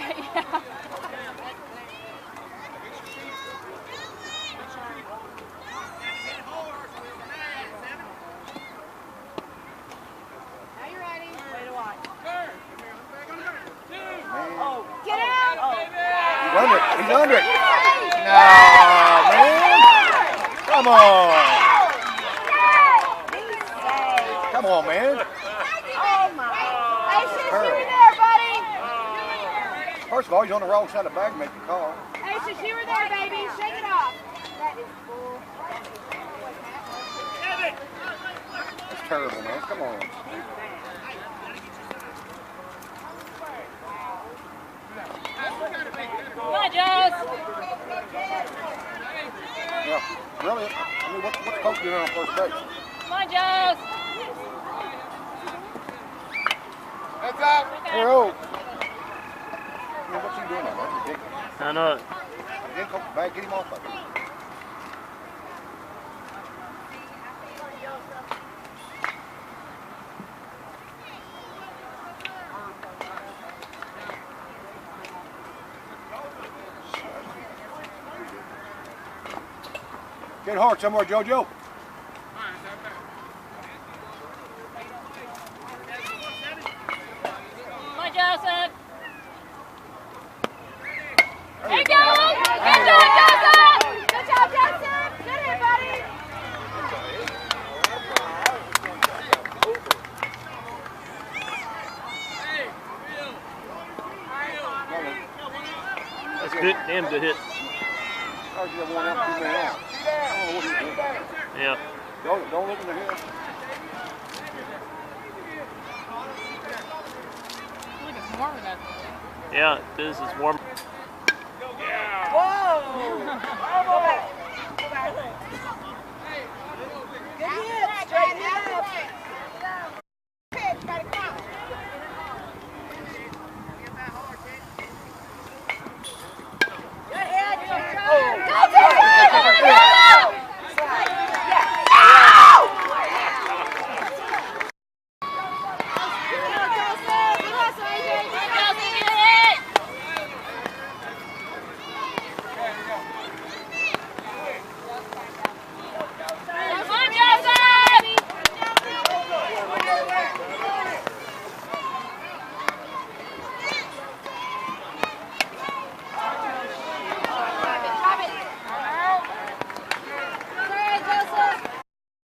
Yeah. Now you're ready. Way to watch. Oh, get out! Oh. He's under it. He's under it. No, man. Come on. Come on, man. Oh my. Hey, sis, you were there, buddy. First of all, he's on the wrong side of the bag to make the call. Hey, sis, you were there, baby. Shake it off. That is cool. That's terrible, man. Come on. Come on, Jones. Yeah, really. I mean, what's coach doing on first base? Come on, Jones. Heads up. Hey, oh. Man, what's he doing now? That's ridiculous. I know it. Get coach back. Get him off of it. Get hard somewhere, JoJo. Come on, Joseph. There you go. Good job, Joseph. Good job, Joseph. Good hit, buddy. That's good. Damn good hit. Yeah. Don't look in the hill. Look, it's warm enough. Yeah, this is warm. Whoa! Go back. Go back.